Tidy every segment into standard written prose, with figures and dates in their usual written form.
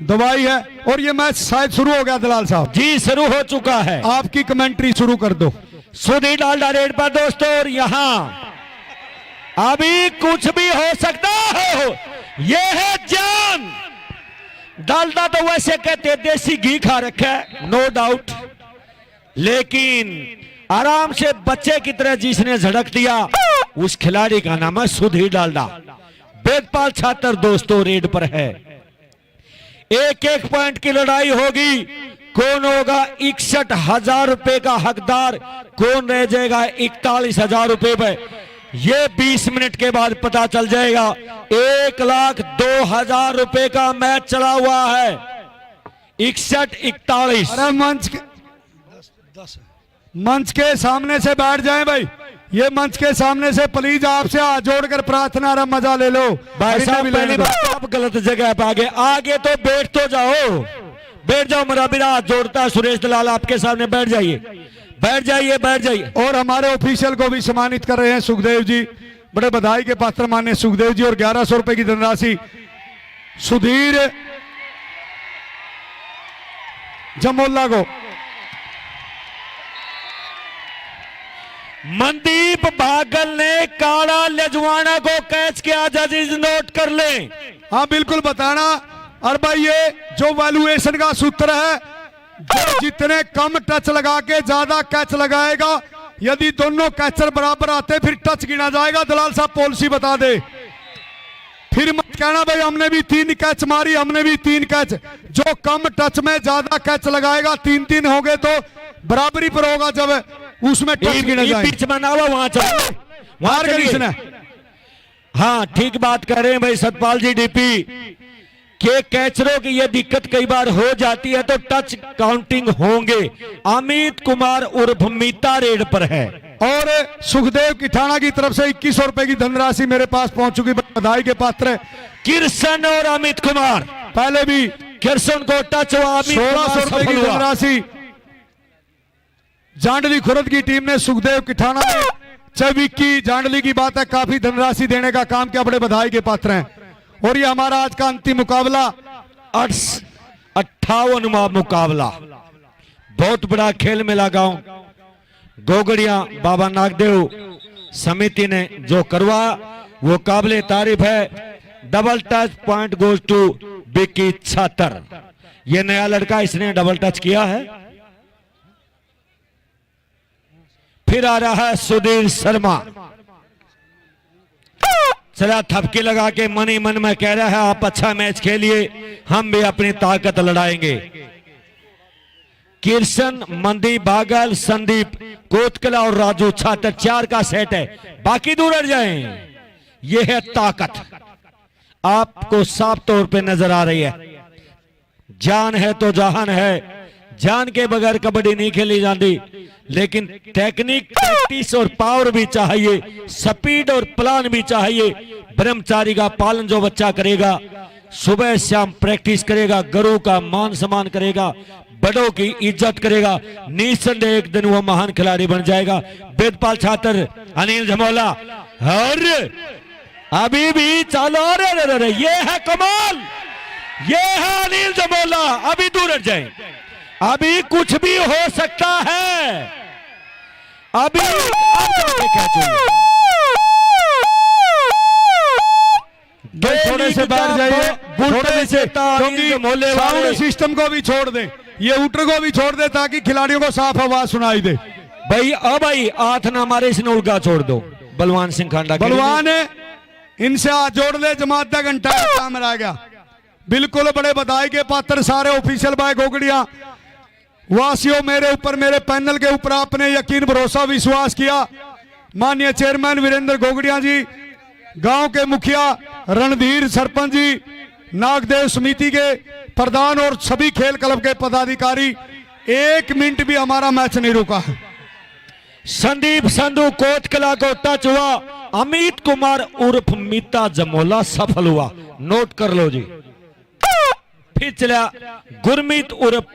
दवाई है। और ये मैच शायद शुरू हो गया दलाल साहब जी, शुरू हो चुका है। आपकी कमेंट्री शुरू कर दो। सुधीर डालडा रेड पर दोस्तों, और यहाँ अभी कुछ भी हो सकता हो। ये है जान। डालडा तो वैसे कहते देसी घी खा रखा है, नो डाउट, लेकिन आराम से बच्चे की तरह जिसने झड़क दिया उस खिलाड़ी का नाम है सुधीर डालडा। वेदपाल छात्र दोस्तों रेड पर है। एक एक पॉइंट की लड़ाई होगी। कौन होगा 61,000 रुपए का हकदार, कौन रह जाएगा 41,000 रुपए पे, ये 20 मिनट के बाद पता चल जाएगा। 1,02,000 रुपए का मैच चला हुआ है। 61-41। अरे मंच के सामने से बैठ जाएं भाई, ये मंच के सामने से प्लीज आपसे हाथ जोड़कर प्रार्थना, रहा मजा ले लो भाई साहब। पहली बात आप गलत जगह पे आगे आगे तो बैठ तो जाओ, बैठ जाओ। मेरा भी हाथ जोड़ता है सुरेश दलाल, आपके सामने बैठ जाइए, बैठ जाइए, बैठ जाइए। और हमारे ऑफिशियल को भी सम्मानित कर रहे हैं सुखदेव जी, बड़े बधाई के पात्र मान्य सुखदेव जी, और 1100 रुपए की धनराशि सुधीर जमोला को। मनदीप भागल ने काला लजवाना को कैच किया, जजेस नोट कर ले। हाँ बिल्कुल बताना। और भाई ये जो वैल्यूएशन का सूत्र है, जो जितने कम टच लगा के ज्यादा कैच लगाएगा, यदि दोनों कैचर बराबर आते फिर टच गिना जाएगा। दलाल साहब पॉलिसी बता दे, फिर मत कहना भाई हमने भी 3 कैच मारी, हमने भी 3 कैच। जो कम टच में ज्यादा कैच लगाएगा, 3-3 हो गए तो बराबरी पर होगा, जब उसमें टच गिना जाएगा। पिच बनावा वहां चल, मार कर इसने। हाँ ठीक बात कर रहे हैं भाई सतपाल जी डीपी के। कैचरों की यह दिक्कत कई बार हो जाती है तो टच काउंटिंग होंगे। अमित कुमार उर्फ मीता रेड पर है। और सुखदेव किठाना की तरफ से 2100 रुपए की धनराशि मेरे पास पहुंच चुकी, बधाई के पात्र किरसन और अमित कुमार। पहले भी किरसन को टच हुआ, 1600 रुपए की धनराशि जांडली खुरद की टीम ने सुखदेव किठाना ने 24 जांडली की बात है, काफी धनराशि देने का काम किया, बड़े बधाई के पात्र हैं। और ये हमारा आज का अंतिम मुकाबला 58वां मुकाबला, बहुत बड़ा खेल मेला गांव गोगड़िया बाबा नागदेव समिति ने जो करवा वो काबिले तारीफ है। Double touch point goes to Bikki छात्र। ये नया लड़का, इसने डबल टच किया है। फिर आ रहा है सुधीर शर्मा, चला थपकी लगा के मन ही मन में कह रहा है आप अच्छा मैच खेलिए, हम भी अपनी ताकत लड़ाएंगे। किरसन, मनदीप बागल, संदीप कोतकला और राजू छात्र, 4 का सेट है, बाकी दूर हट जाएं। यह है ताकत, आपको साफ तौर पे नजर आ रही है। जान है तो जहान है, जान के बगैर कबड्डी नहीं खेली जाती, लेकिन टेक्निक, प्रैक्टिस और पावर भी चाहिए, स्पीड और प्लान भी चाहिए। ब्रह्मचारी का पालन जो बच्चा करेगा, सुबह शाम प्रैक्टिस करेगा, गुरु का मान सम्मान करेगा, बड़ों की इज्जत करेगा, निसंदेह एक दिन वो महान खिलाड़ी बन जाएगा। वेदपाल छात्र अनिल जमोला, और अभी भी चलो, रे ये है कमाल, ये है अनिल जमोला। अभी दूर हट जाए, अभी कुछ भी हो सकता है। अभी थोड़े से बैठ जाइए, थोड़े से, क्योंकि साउंड सिस्टम को भी छोड़ दें, ये ऊटर को भी छोड़ दे ताकि खिलाड़ियों को साफ आवाज सुनाई दे। भाई अब भाई हाथ ना मारे, इसने उड़गा छोड़ दो। बलवान सिंह खांडा, बलवान है, इनसे हाथ जोड़ ले, जमात का घंटा काम रह गया। बिल्कुल बड़े बधाई के पात्र सारे ऑफिशियल बाय गोगड़िया वासियों, मेरे ऊपर, मेरे पैनल के ऊपर आपने यकीन, भरोसा, विश्वास किया। माननीय चेयरमैन वीरेंद्र गोगड़िया जी, गांव के मुखिया रणधीर सरपंच जी, नागदेव समिति के प्रधान और सभी खेल क्लब के पदाधिकारी, 1 मिनट भी हमारा मैच नहीं रुका है। संदीप संधू कोतकला को टच हुआ, अमित कुमार उर्फ मीता जमोला सफल हुआ, नोट कर लो जी। फिर चला गुरमीत उर्फ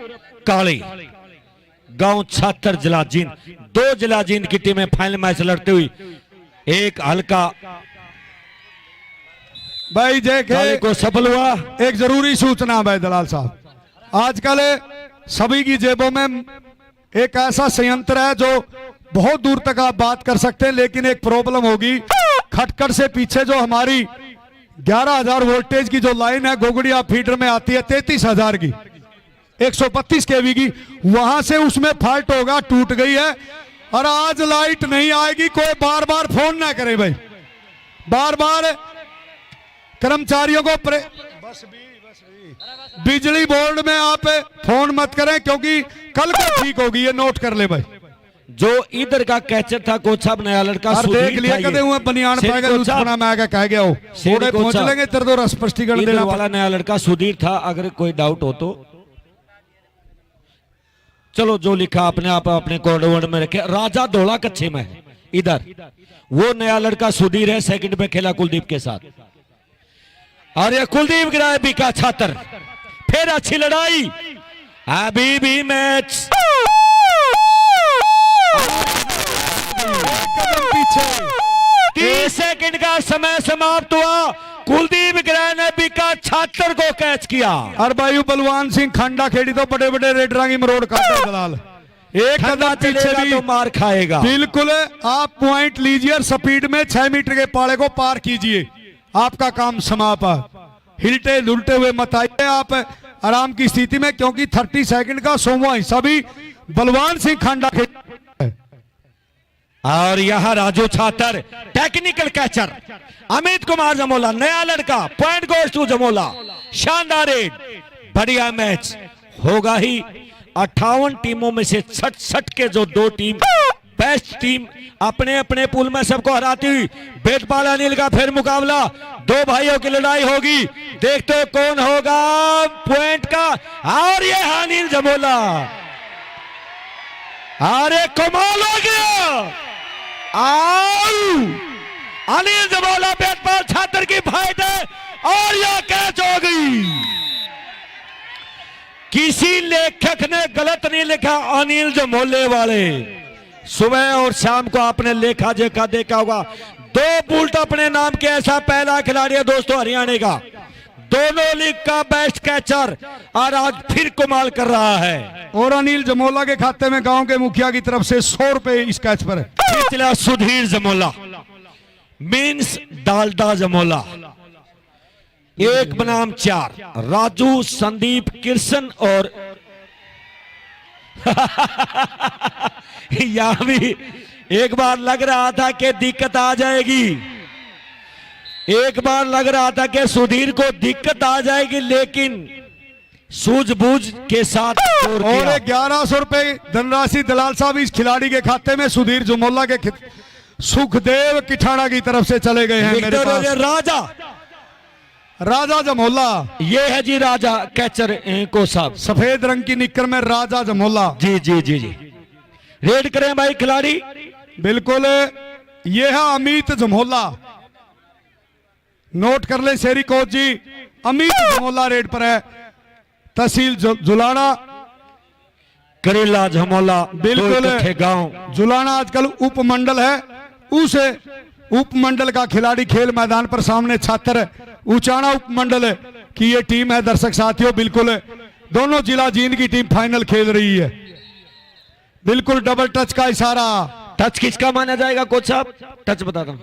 काली, गांव छात्र जिला जींद। 2 जिला जींद की टीमें फाइनल मैच लड़ती हुई, एक हल्का भाई देखे मालिक को सफल हुआ। एक जरूरी सूचना भाई दलाल साहब, आजकल सभी की जेबों में एक ऐसा संयंत्र है जो बहुत दूर तक आप बात कर सकते हैं, लेकिन एक प्रॉब्लम होगी। खटखट से पीछे जो हमारी 11,000 वोल्टेज की जो लाइन है गोगड़िया फीडर में आती है 33,000 की 132 केवी की, वहां से उसमें फॉल्ट होगा, टूट गई है और आज लाइट नहीं आएगी। कोई बार बार फोन ना करे भाई, बार बार कर्मचारियों को बिजली बोर्ड में आप फोन मत करें, क्योंकि कल को ठीक होगी, ये नोट कर ले भाई। जो इधर का कैचर था कोच साहब, नया लड़का और देख लिया कदे हुए बनियान पाएगा लुचपना में आके कह गया हो, थोड़े पहुंच लेंगे तेरे तो स्पष्टीकरण देना वाला नया लड़का सुधीर था। अगर कोई डाउट हो तो चलो, जो लिखा आपने आप अपने कोड में रखे। राजा दौड़ा कच्चे में है इधर, वो नया लड़का सुधीर है, सेकंड पे खेला कुलदीप के साथ। और ये कुलदीप गिराए बीका छात्र, फिर अच्छी लड़ाई, अभी भी मैच पीछे 30 सेकंड का समय समाप्त हुआ। कुलदीप गिराए ने बीका छात्र को कैच किया। और भाई बलवान सिंह खंडा खेड़ी तो बड़े बड़े रेडरा की मरोड़ काटा दलाल, एक कदम पीछे भी तो मार खाएगा। बिल्कुल आप पॉइंट लीजिए और स्पीड में 6 मीटर के पाड़े को पार कीजिए, आपका काम समाप्त। हिलते डुलते हुए मत आइए आप आराम की स्थिति में, क्योंकि 30 सेकंड का 100वां हिस्सा भी बलवान सिंह खंडा खेड़ी। और यहां राजू छात्र टेक्निकल कैचर, अमित कुमार जमोला नया लड़का, पॉइंट गोज टू जमोला, शानदार रेड, बढ़िया मैच होगा ही। 58 टीमों में से 66 के जो 2 टीम बेस्ट टीम अपने अपने पुल में सबको हराती हुई, बेटपाल अनिल का फिर मुकाबला, 2 भाइयों की लड़ाई होगी, देखते हो कौन होगा पॉइंट का। और ये अनिल जमोला, अरे कमाल हो गया। अनिल जमोला बेटपाल छात्र की फाइट है और यह कैच हो गई। किसी लेखक ने गलत नहीं लिखा, अनिल जमोले वाले। सुबह और शाम को आपने लेखा जेखा देखा होगा, 2 बुल्ट अपने नाम के ऐसा पहला खिलाड़ी है दोस्तों हरियाणा का, दोनों लीग का बेस्ट कैचर, और आज फिर कमाल कर रहा है। और अनिल जमोला के खाते में गांव के मुखिया की तरफ से 100 रुपए इस कैच पर है। पिछला सुधीर जमोला मीन्स डालडा जमोला, 1 बनाम 4, राजू, संदीप, किशन और यहां भी एक बार लग रहा था कि दिक्कत आ जाएगी, एक बार लग रहा था कि सुधीर को दिक्कत आ जाएगी, लेकिन सूझबूझ के साथ और 1100 रुपए धनराशि दलाल साहब इस खिलाड़ी के खाते में सुधीर जमोला के सुखदेव किठाना की तरफ से चले गए हैं मेरे पास। राजा जमोला, ये है जी राजा कैचर को साहब, सफेद रंग की निक्कर में राजा जमोला। जी जी जी जी, रेड करें भाई खिलाड़ी। बिल्कुल, ये है अमित जमोला, नोट कर ले शेरी कोच जी, अमित जमोला रेड पर है, तहसील जुलाना, करेला जमोला, बिल्कुल गांव जुलाना आजकल उपमंडल है, उस उपमंडल का खिलाड़ी खेल मैदान पर सामने छात्र उचाना उपमंडल की ये टीम है। दर्शक साथियों, बिल्कुल दोनों जिला जींद की टीम फाइनल खेल रही है। बिल्कुल डबल टच का इशारा, टच किसका माना जाएगा कोच साहब? टच बताता हूं,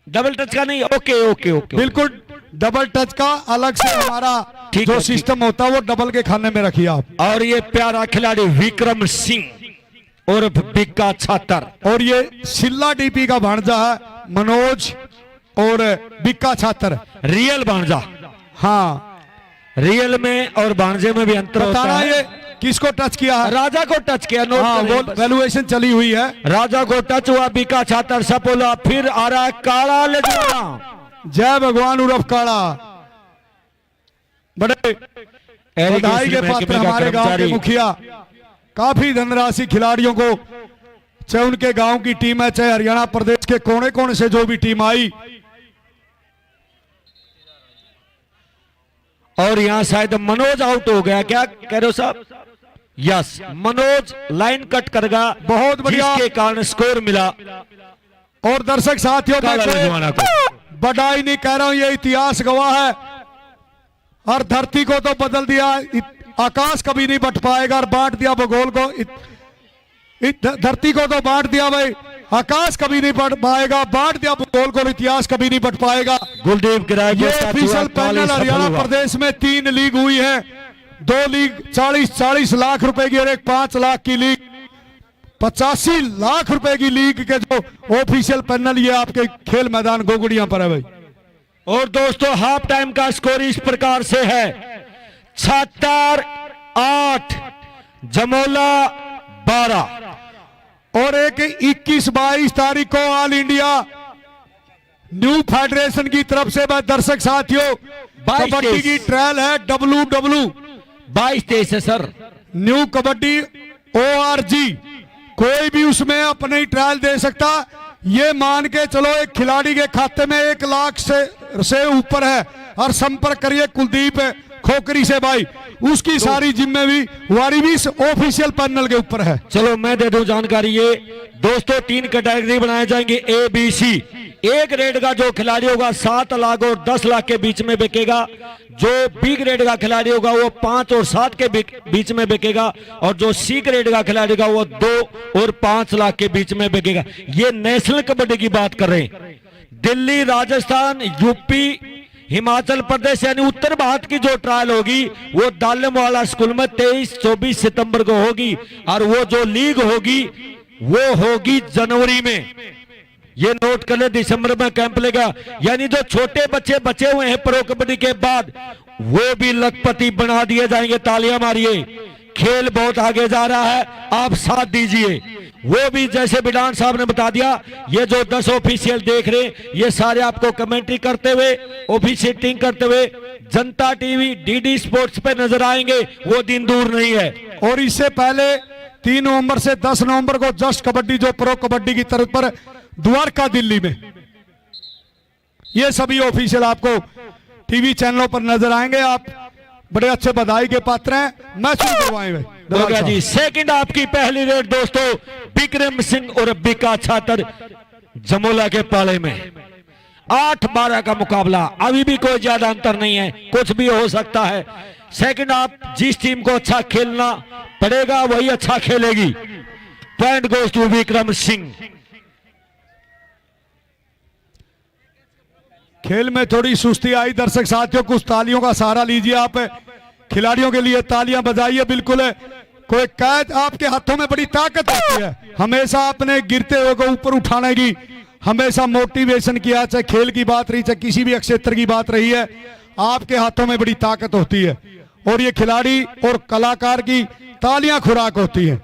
डबल टच का नहीं। ओके ओके ओके, बिल्कुल डबल टच का अलग से हमारा जो सिस्टम होता है वो डबल के खाने में रखिए आप। और ये प्यारा खिलाड़ी विक्रम सिंह और बिक्का छात्र, और ये सिल्ला डीपी का भांजा है मनोज और बिक्का छात्र, रियल भांजा। हाँ, रियल में और भांजे में भी अंतर होता है। ये किसको टच किया है? राजा को टच किया। हाँ, वो वैल्यूएशन चली हुई है। राजा को टच हुआ, बिक्का छात्र सपोला, फिर आ रहा है काला लेजुआना। जय भगवान उर्फ काला, बड़े बधाई के पात्र हमारे गांव के मुखिया। काफी धनराशि खिलाड़ियों को, चाहे उनके गांव की टीम है, चाहे हरियाणा प्रदेश के कोने कोने से जो भी टीम आई। और यहां शायद मनोज आउट हो गया, क्या कह रहे हो साहब? यस, मनोज लाइन कट करेगा, बहुत बढ़िया, जिसके कारण स्कोर मिला। और दर्शक साथियों बड़ा ही नहीं कह रहा हूं, ये इतिहास गवाह है। और धरती को तो बदल दिया, आकाश कभी नहीं बट पाएगा। और बांट दिया भूगोल को, धरती को तो बांट दिया भाई, आकाश कभी नहीं बढ़ पाएगा। बांट दिया भूगोल को, इतिहास कभी नहीं बढ़ पाएगा। गुलदीप ये ऑफिशियल पैनल हरियाणा प्रदेश में 3 लीग हुई है। 2 लीग 40 लाख रुपए की और एक 5 लाख की लीग, 85 लाख रुपए की लीग के जो ऑफिशियल पैनल ये आपके खेल मैदान गोगड़िया पर है भाई। और दोस्तों हाफ टाइम का स्कोर इस प्रकार से है, 76-8 जमोला 12। और एक 21-22 तारीख को ऑल इंडिया न्यू फेडरेशन की तरफ से दर्शक साथियों कबड्डी की ट्रायल है। WW 22-23 है सर। न्यू कबड्डी ORG, कोई भी उसमें अपनी ट्रायल दे सकता। ये मान के चलो एक खिलाड़ी के खाते में 1 लाख से ऊपर है और संपर्क करिए कुलदीप खोकरी से भाई, उसकी सारी जिम्मेवारी भी इस ऑफिशियल पैनल के ऊपर है। चलो मैं दे दूं जानकारी। ये दोस्तों 3 कैटेगरी बनाए जाएंगे ABC। ए ग्रेड का जो खिलाड़ी होगा 7 लाख और 10 लाख के बीच में बिकेगा। जो B ग्रेड का खिलाड़ी होगा वो 5 और 7 के बीच में बिकेगा। और जो C ग्रेड का खिलाड़ी होगा वो 2 और 5 लाख के बीच में बिकेगा। ये नेशनल कबड्डी की बात कर रहे हैं। दिल्ली, राजस्थान, यूपी, हिमाचल प्रदेश यानी उत्तर भारत की जो ट्रायल होगी वो दालमवाला स्कूल में 23-24 सितंबर को होगी। और वो जो लीग होगी वो होगी जनवरी में। ये नोट कर ले, दिसंबर में कैंप लेगा। यानी जो छोटे बच्चे बचे हुए हैं प्रो कबड्डी के बाद वो भी लखपति बना दिए जाएंगे। तालियां मारिए, खेल बहुत आगे जा रहा है, आप साथ दीजिए। वो भी जैसे बिडान साहब ने बता दिया, ये जो 10 ऑफिशियल देख रहे ये सारे आपको कमेंट्री करते हुए, ऑफिशिएटिंग करते हुए जनता टीवी DD स्पोर्ट्स पे नजर आएंगे। वो दिन दूर नहीं है। और इससे पहले 3 नवंबर से 10 नवंबर को जस्ट कबड्डी जो प्रो कबड्डी की तरफ पर द्वारका दिल्ली में, ये सभी ऑफिशियल आपको टीवी चैनलों पर नजर आएंगे। आप बड़े अच्छे बधाई के पात्र हैं। मैच शुरू करवाएंगे जी। सेकंड आपकी पहली रेड दोस्तों विक्रम सिंह और बिका छात्र जमोला के पाले में 8-12 का मुकाबला। अभी भी कोई ज्यादा अंतर नहीं है, कुछ भी हो सकता है। सेकंड आप जिस टीम को अच्छा खेलना पड़ेगा वही अच्छा खेलेगी। Point goes to Vikram Singh. खेल में थोड़ी सुस्ती आई दर्शक साथियों, कुछ तालियों का सहारा लीजिए। आप खिलाड़ियों के लिए तालियां बजाइए। बिल्कुल कोई कैच, आपके हाथों में बड़ी ताकत होती है। हमेशा अपने गिरते हुए को ऊपर उठाने की हमेशा मोटिवेशन किया, चाहे खेल की बात रही, चाहे किसी भी क्षेत्र की बात रही है, आपके हाथों में बड़ी ताकत होती है। और ये खिलाड़ी और कलाकार की तालियां खुराक होती है।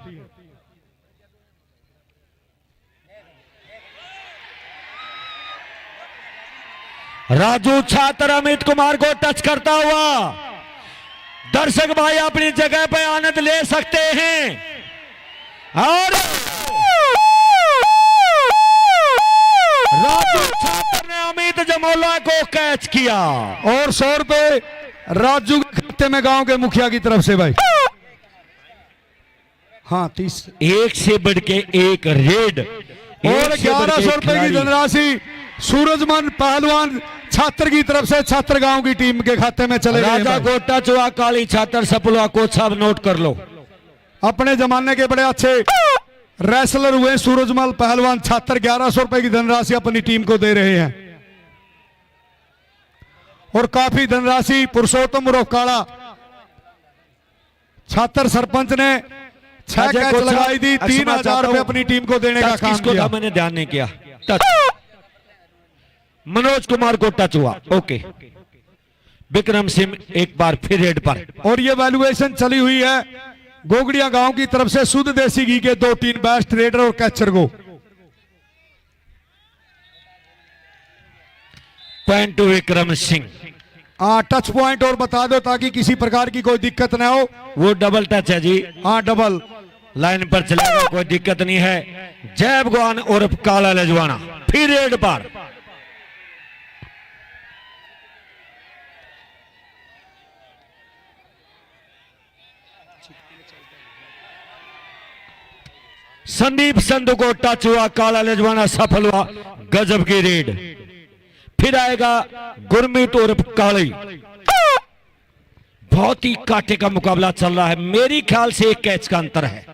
राजू छात्र अमित कुमार को टच करता हुआ। दर्शक भाई अपनी जगह पर आनंद ले सकते हैं। और राजू छात्र ने अमित जमोला को कैच किया। और 100 रुपए राजू के खाते में गांव के मुखिया की तरफ से भाई। हाँ 30 एक से बढ़ के एक रेड। और 1100 रुपए की धनराशि सूरजमन पहलवान छात्र की तरफ से छात्र गांव की टीम के खाते में चले गए। राजा गोटा चुआ काली छात्र सपलवा को सब नोट कर लो। अपने जमाने के बड़े अच्छे रेसलर हुए सूरजमल पहलवान छात्र 1100 रुपए की धनराशि अपनी टीम को दे रहे हैं। और काफी धनराशि पुरुषोत्तम रोकाड़ा छात्र सरपंच ने 6 कैच लगाई थी, 3000 रुपए अपनी टीम को देने का काम किया। मैंने ध्यान नहीं किया। मनोज कुमार को टच हुआ। ओके, विक्रम सिंह एक बार फिर रेड पर। और ये वैल्यूएशन चली हुई है गोगड़िया गांव की तरफ से शुद्ध देसी घी के 2 टीम बेस्ट रेडर और कैचर को। Point two Vikram Singh. Touch point और बता दो ताकि किसी प्रकार की कोई दिक्कत ना हो। वो डबल टच है जी। डबल लाइन पर चलेगा, कोई दिक्कत नहीं है। जय भगवान और काला लजवाना फिर रेड पर। संदीप संधू को टच हुआ, काला लजवाना सफल हुआ। गजब की रेड। फिर आएगा गुरमीत उर्फ काली। बहुत ही कांटे का मुकाबला चल रहा है, मेरी ख्याल से एक कैच का अंतर है।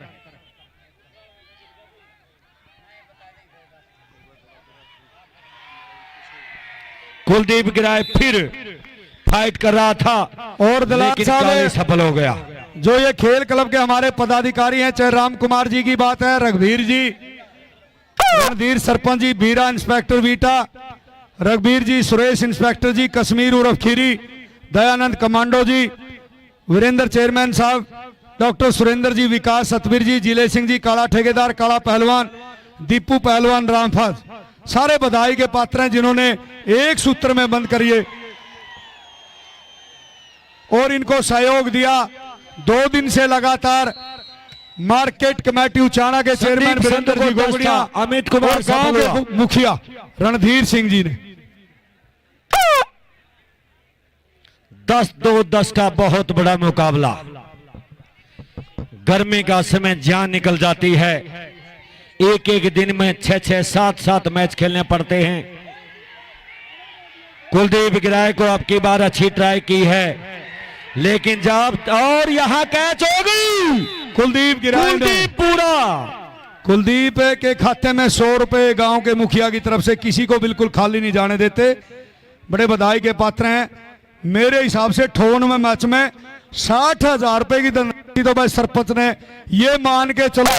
कुलदीप गिराए फिर फाइट कर रहा था और दलाल लेकिन साहब काली सफल हो गया। जो ये खेल क्लब के हमारे पदाधिकारी हैं, चाहे राम कुमार जी की बात है, रघुवीर जी, रणधीर सरपंच जी, बीरा इंस्पेक्टर वीटा, रघुवीर जी, सुरेश इंस्पेक्टर जी, कश्मीर उर्फ खीरी, दयानंद कमांडो जी, वीरेंद्र चेयरमैन साहब, डॉक्टर सुरेंद्र जी, विकास सतवीर जी, जिले सिंह जी, काला ठेकेदार, काला पहलवान, दीपू पहलवान, रामफाज, सारे बधाई के पात्र हैं जिन्होंने एक सूत्र में बंद करिए और इनको सहयोग दिया। 2 दिन से लगातार मार्केट कमेटी उचाना के चेयरमैन वीरेंद्र जी गोगड़िया, अमित कुमार और गांव के मुखिया रणधीर सिंह जी ने 10-2-10 का बहुत बड़ा मुकाबला। गर्मी का समय जान निकल जाती है, एक एक दिन में 6-6, 7-7 मैच खेलने पड़ते हैं। कुलदीप गिराए को अब की बार अच्छी ट्राई की है लेकिन जब और यहां कैच हो गई। कुलदीप गिराए ने कुलदीप पूरा कुलदीप के खाते में 100 रुपए गांव के मुखिया की तरफ से, किसी को बिल्कुल खाली नहीं जाने देते, बड़े बधाई के पात्र हैं। मेरे हिसाब से 58वें मैच में 60,000 रुपए की धनराशि तो भाई सरपंच ने, ये मान के चलो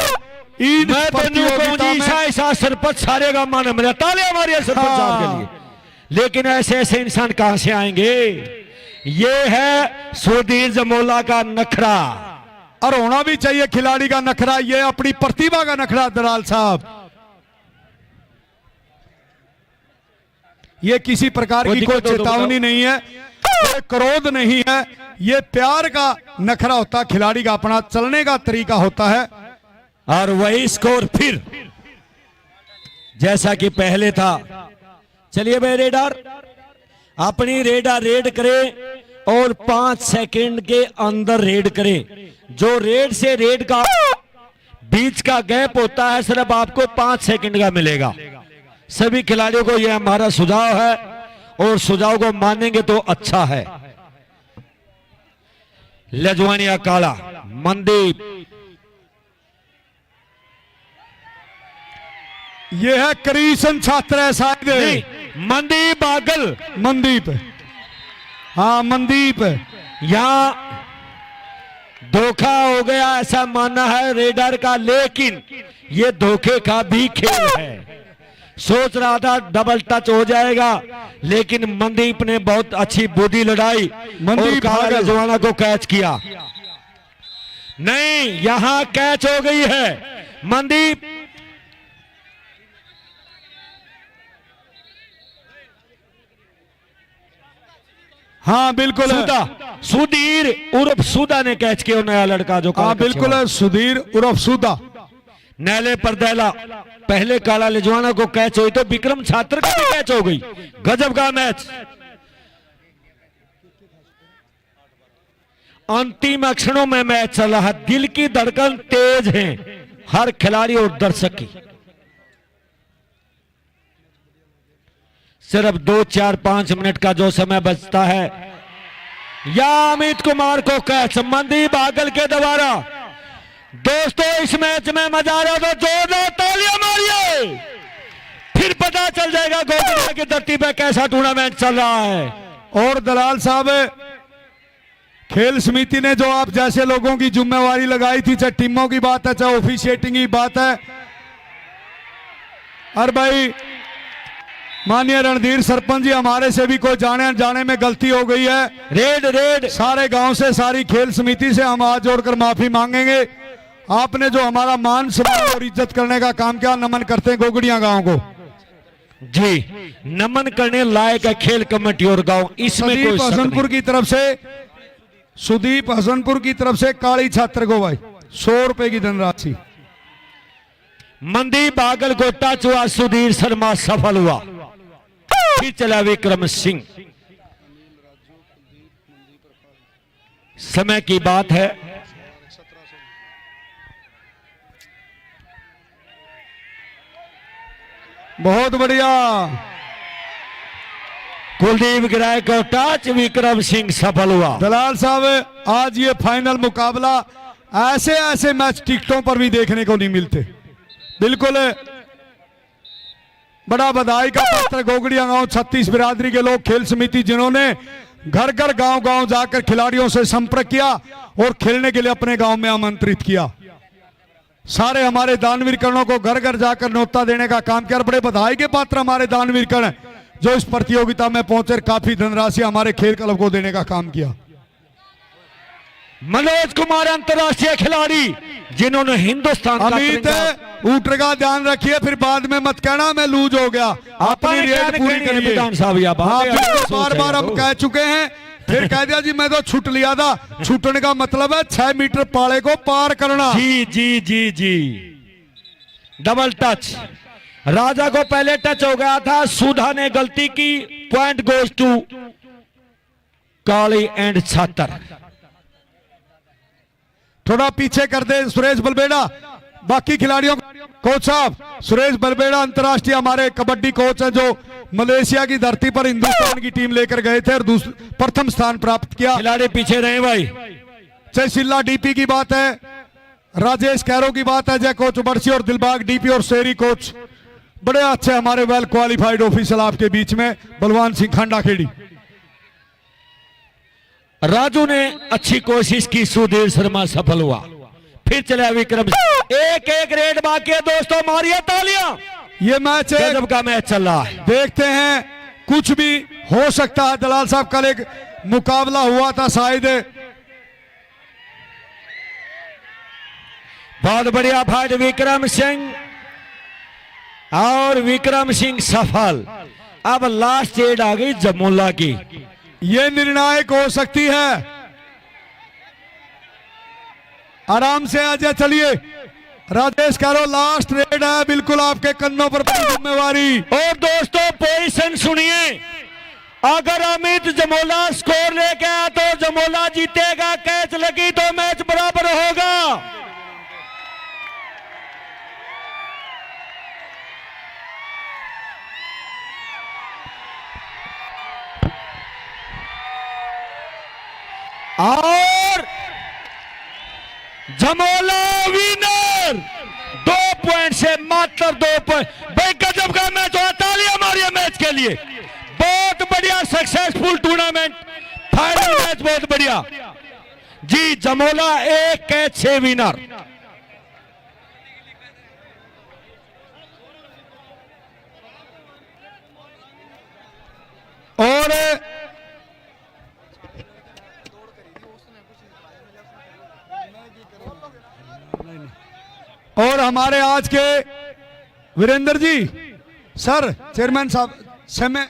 ईद मैं तो न्यू कहूं सरपंच सारे का मान मिला, ताले हमारे सरपंच साहब के लिए। लेकिन ऐसे ऐसे इंसान कहां से आएंगे? ये है सुधीर जमोला का नखरा, और होना भी चाहिए खिलाड़ी का नखरा, ये अपनी प्रतिभा का नखरा। दलाल साहब, ये किसी प्रकार की कोई चेतावनी नहीं है, ये क्रोध नहीं है, ये प्यार का नखरा होता है, खिलाड़ी का अपना चलने का तरीका होता है। और वही स्कोर फिर जैसा कि पहले था। चलिए भाई रेडर अपनी रेडर रेड करे और 5 सेकंड के अंदर रेड करे। जो रेड से रेड का बीच का गैप होता है सिर्फ आपको 5 सेकंड का मिलेगा। सभी खिलाड़ियों को यह हमारा सुझाव है और सुझाव को मानेंगे तो अच्छा है। लजवानिया काला, मनदीप, ये है करीसन छात्र है शायद, मनदीप बागल, मनदीप, हाँ मनदीप। यहां धोखा हो गया ऐसा मानना है रेडर का, लेकिन ये धोखे का भी खेल है। सोच रहा था डबल टच हो जाएगा लेकिन मनदीप ने बहुत अच्छी बुद्धि लड़ाई, मनदीप काला जवाना को कैच किया। नहीं, यहां कैच हो गई है। मनदीप हाँ बिल्कुल सुधीर उर्फ सुधा ने कैच किया, नया लड़का जो, हाँ बिल्कुल है, सुधीर उर्फ सुधा। नैले पर दैला, पहले काला लिजवाना को कैच हुई तो विक्रम छात्र का भी कैच हो गई। गजब का मैच। अंतिम क्षणों में मैच चल रहा है, दिल की धड़कन तेज है हर खिलाड़ी और दर्शक की। सिर्फ 2, 4, 5 मिनट का जो समय बचता है। या अमित कुमार को कैच, मनदीप बागल के द्वारा। दोस्तों इस मैच में मजा आ रहा तो जोरदार तालियां मारिए, फिर पता चल जाएगा गोविंदा की धरती पे कैसा टूर्नामेंट चल रहा है। और दलाल साहब, खेल समिति ने जो आप जैसे लोगों की जिम्मेवारी लगाई थी, चाहे टीमों की बात है चाहे ऑफिशिएटिंग की बात है, और भाई माननीय रणधीर सरपंच जी, हमारे से भी कोई जाने में गलती हो गई है। रेड रेड सारे गांव से, सारी खेल समिति से हम हाथ जोड़कर माफी मांगेंगे। आपने जो हमारा मान सम्मान और इज्जत करने का काम किया, नमन करते हैं गोगड़िया गांव को। जी, नमन करने लायक है खेल कमेटी और गांव, इसमें कोई शक हसनपुर की तरफ से, सुदीप हसनपुर की तरफ से काली छात्र को भाई 100 रुपए की धनराशि। मनदीप बागल को टच हुआ, सुधीर शर्मा सफल हुआ। फिर चला विक्रम सिंह। समय की बात है, बहुत बढ़िया। कुलदीप गिराए को टच, विक्रम सिंह सफल हुआ। दलाल साहब आज ये फाइनल मुकाबला ऐसे ऐसे मैच टिकटों पर भी देखने को नहीं मिलते। बिल्कुल बड़ा बधाई का पात्र गोगड़िया गांव 36 बिरादरी के लोग, खेल समिति जिन्होंने घर घर गांव गांव जाकर खिलाड़ियों से संपर्क किया और खेलने के लिए अपने गांव में आमंत्रित किया। सारे हमारे दानवीर कर्णों को घर घर जाकर न्योता देने का काम किया। बड़े बधाई के पात्र हमारे दानवीर कर्ण जो इस प्रतियोगिता में पहुंचे, काफी धनराशि हमारे खेल क्लब को देने का काम किया। मनोज कुमार अंतरराष्ट्रीय खिलाड़ी जिन्होंने हिंदुस्तान का अमित तिरंगा- ऊटर का ध्यान रखिए, फिर बाद में मत कहना मैं लूज हो गया। अपनी रेड पूरी करिए। विधान साहब यहाँ हाँ, बात है, बार बार हम कह चुके हैं, फिर कह दिया जी मैं तो छूट लिया था। छूटने का मतलब है 6 मीटर पाले को पार करना। जी जी जी जी। डबल टच, राजा को पहले टच हो गया था, सुधा ने गलती की, point goes to Kali and Chhatar. थोड़ा पीछे कर दे सुरेश बलबेड़ा, बाकी खिलाड़ियों। कोच साहब, सुरेश बलबेड़ा अंतर्राष्ट्रीय हमारे कबड्डी कोच हैं जो मलेशिया की धरती पर हिंदुस्तान की टीम लेकर गए थे और प्रथम स्थान प्राप्त किया। खिलाड़ी पीछे रहे भाई। चाहे शिल्ला डीपी की बात है, राजेश कैरो की बात है, जय कोच बरसी और दिलबाग डीपी और शेरी कोच, बड़े अच्छे हमारे वेल क्वालिफाइड ऑफिसर आपके बीच में। बलवान सिंह खांडा खेड़ी, राजू ने अच्छी कोशिश की, सुधीर शर्मा सफल हुआ। फिर चला विक्रम, एक एक रेड बाकी है दोस्तों, मारिए तालियां। ये मैच गजब का मैच चल रहा है। देखते हैं, कुछ भी हो सकता है। दलाल साहब कल एक मुकाबला हुआ था शायद, बहुत बढ़िया फाइट, विक्रम सिंह और विक्रम सिंह सफल। अब लास्ट रेड आ गई जमोला की। ये निर्णायक हो सकती है। आराम से आजा, चलिए राजेश करो, लास्ट रेड है, बिल्कुल आपके कंधों पर बड़ी जिम्मेवारी। और दोस्तों पोजीशन सुनिए, अगर अमित जमोला स्कोर लेके आया तो जमोला जीतेगा, कैच लगी तो मैच बराबर होगा। और जमोला विनर 2 पॉइंट से, मात्र 2 पॉइंट। भाई गजब का मैच हुआ, तालियां मारिए मैच के लिए। बहुत बढ़िया सक्सेसफुल टूर्नामेंट, फाइनल मैच बहुत बढ़िया जी। जमोला 1 कैच से विनर। और हमारे आज के वीरेंद्र जी, सर, चेयरमैन साहब, समय